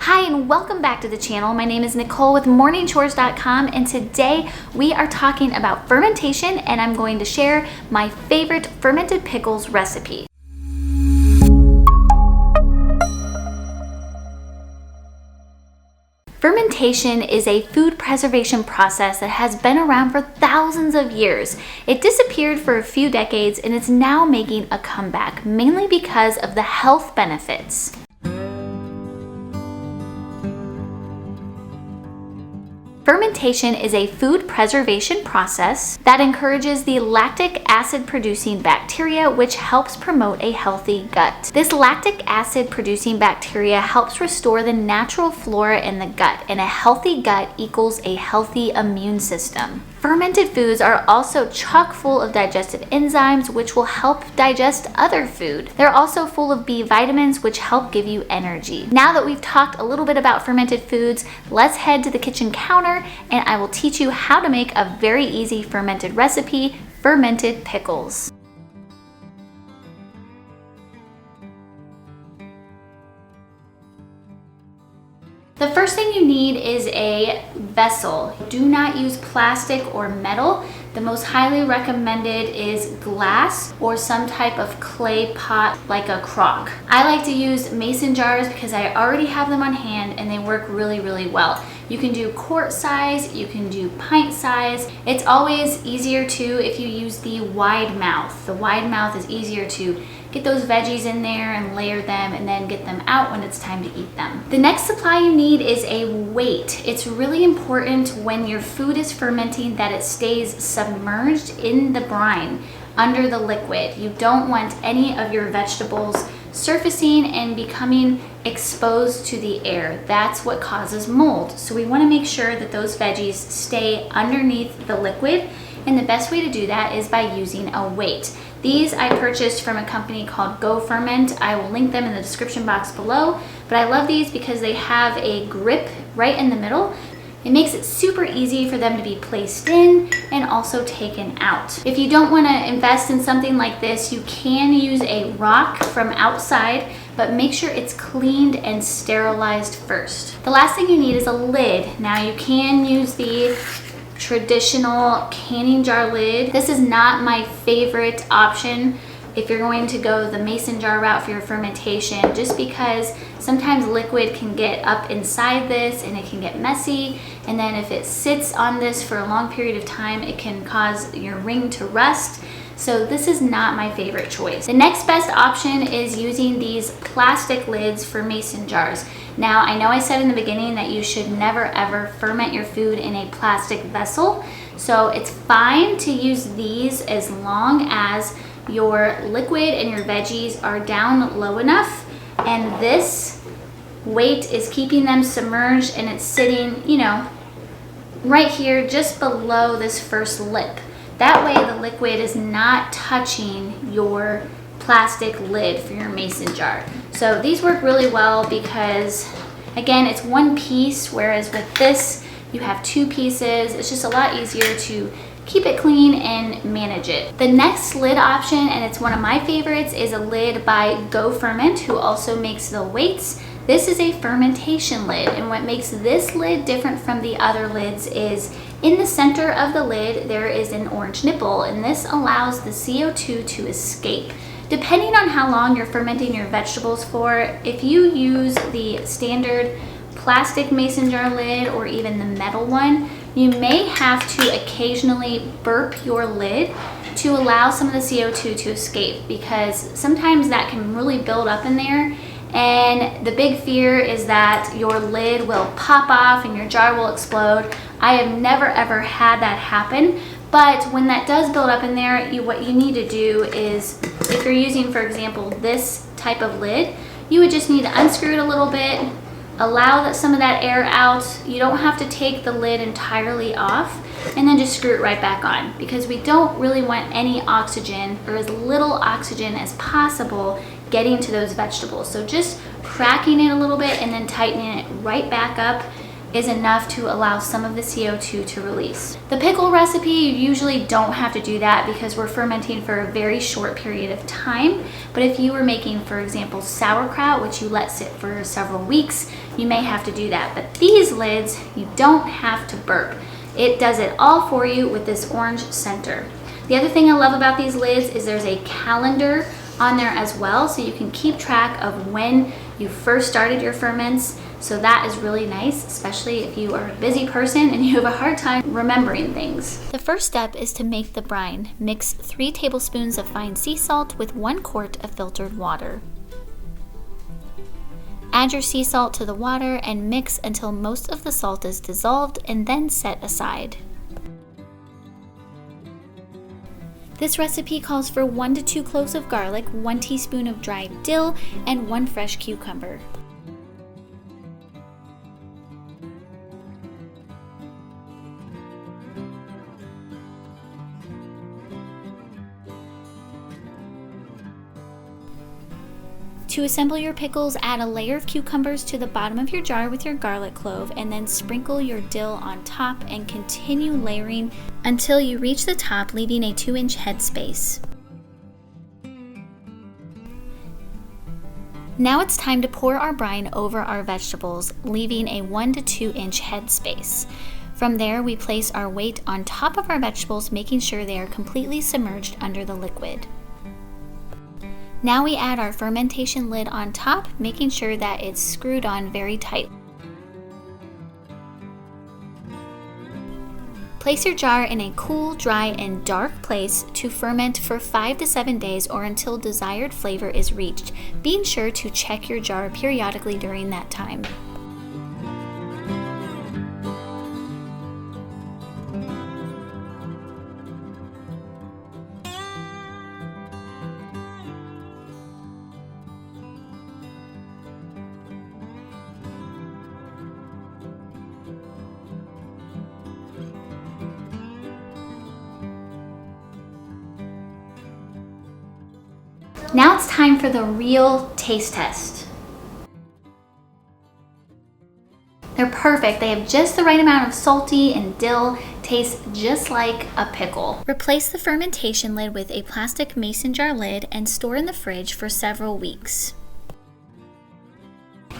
Hi and welcome back to the channel. My name is Nicole with morningchores.com and today we are talking about fermentation and I'm going to share my favorite fermented pickles recipe. Fermentation is a food preservation process that has been around for thousands of years. It disappeared for a few decades and is now making a comeback, mainly because of the health benefits. Fermentation is a food preservation process that encourages the lactic acid producing bacteria, which helps promote a healthy gut. This lactic acid producing bacteria helps restore the natural flora in the gut, and a healthy gut equals a healthy immune system. Fermented foods are also chock full of digestive enzymes, which will help digest other food. They're also full of B vitamins, which help give you energy. Now that we've talked a little bit about fermented foods, let's head to the kitchen counter and I will teach you how to make a very easy fermented recipe, fermented pickles. The first thing you need is a vessel. Do not use plastic or metal. The most highly recommended is glass or some type of clay pot like a crock. I like to use mason jars because I already have them on hand and they work really well. You can do quart size, you can do pint size. It's always easier too if you use the wide mouth. The wide mouth is easier to get those veggies in there and layer them and then get them out when it's time to eat them. The next supply you need is a weight. It's really important when your food is fermenting that it stays submerged in the brine under the liquid. You don't want any of your vegetables surfacing and becoming exposed to the air. That's what causes mold. So we want to make sure that those veggies stay underneath the liquid, and the best way to do that is by using a weight. These I purchased from a company called Go Ferment. I will link them in the description box below, but I love these because they have a grip right in the middle. It makes it super easy for them to be placed in and also taken out. If you don't want to invest in something like this, you can use a rock from outside, but make sure it's cleaned and sterilized first. The last thing you need is a lid. Now you can use the traditional canning jar lid. This is not my favorite option if you're going to go the mason jar route for your fermentation, just because sometimes liquid can get up inside this and it can get messy, and then if it sits on this for a long period of time it can cause your ring to rust. So this is not my favorite choice. The next best option is using these plastic lids for mason jars. Now, I know I said in the beginning that you should never ever ferment your food in a plastic vessel. So it's fine to use these as long as your liquid and your veggies are down low enough and this weight is keeping them submerged and it's sitting, right here just below this first lip. That way the liquid is not touching your plastic lid for your mason jar. So these work really well because, again, it's one piece, whereas with this you have two pieces. It's just a lot easier to keep it clean and manage it. The next lid option, and it's one of my favorites, is a lid by Go Ferment, who also makes the weights. This is a fermentation lid, and what makes this lid different from the other lids is in the center of the lid there is an orange nipple, and this allows the CO2 to escape. Depending on how long you're fermenting your vegetables for, if you use the standard plastic mason jar lid or even the metal one, you may have to occasionally burp your lid to allow some of the CO2 to escape, because sometimes that can really build up in there, and the big fear is that your lid will pop off and your jar will explode. I have never ever had that happen, but when that does build up in there, what you need to do is, if you're using, for example, this type of lid, you would just need to unscrew it a little bit, allow some of that air out. You don't have to take the lid entirely off, and then just screw it right back on, because we don't really want any oxygen, or as little oxygen as possible, getting to those vegetables. So just cracking it a little bit and then tightening it right back up is enough to allow some of the CO2 to release. The pickle recipe, you usually don't have to do that because we're fermenting for a very short period of time. But if you were making, for example, sauerkraut, which you let sit for several weeks, you may have to do that. But these lids, you don't have to burp. It does it all for you with this orange center. The other thing I love about these lids is there's a calendar on there as well, so you can keep track of when you first started your ferments. So that is really nice, especially if you are a busy person and you have a hard time remembering things. The first step is to make the brine. Mix 3 tablespoons of fine sea salt with 1 quart of filtered water. Add your sea salt to the water and mix until most of the salt is dissolved and then set aside. This recipe calls for 1 to 2 cloves of garlic, 1 teaspoon of dried dill, and 1 fresh cucumber. To assemble your pickles, add a layer of cucumbers to the bottom of your jar with your garlic clove, and then sprinkle your dill on top and continue layering until you reach the top, leaving a 2-inch headspace. Now it's time to pour our brine over our vegetables, leaving a 1 to 2 inch headspace. From there, we place our weight on top of our vegetables, making sure they are completely submerged under the liquid. Now we add our fermentation lid on top, making sure that it's screwed on very tight. Place your jar in a cool, dry, and dark place to ferment for 5 to 7 days or until desired flavor is reached, being sure to check your jar periodically during that time. Now it's time for the real taste test. They're perfect. They have just the right amount of salty and dill, taste just like a pickle. Replace the fermentation lid with a plastic mason jar lid and store in the fridge for several weeks.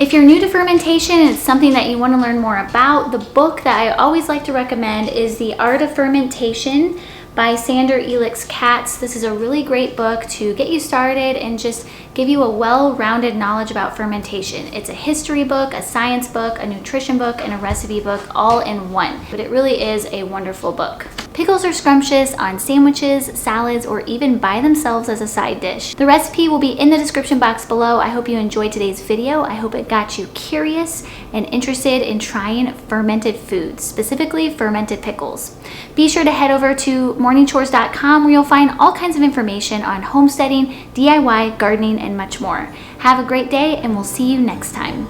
If you're new to fermentation and it's something that you want to learn more about, the book that I always like to recommend is The Art of Fermentation by Sander Elix Katz. This is a really great book to get you started and just give you a well-rounded knowledge about fermentation. It's a history book, a science book, a nutrition book, and a recipe book all in one. But it really is a wonderful book. Pickles are scrumptious on sandwiches, salads, or even by themselves as a side dish. The recipe will be in the description box below. I hope you enjoyed today's video. I hope it got you curious and interested in trying fermented foods, specifically fermented pickles. Be sure to head over to morningchores.com where you'll find all kinds of information on homesteading, DIY, gardening, and much more. Have a great day, and we'll see you next time.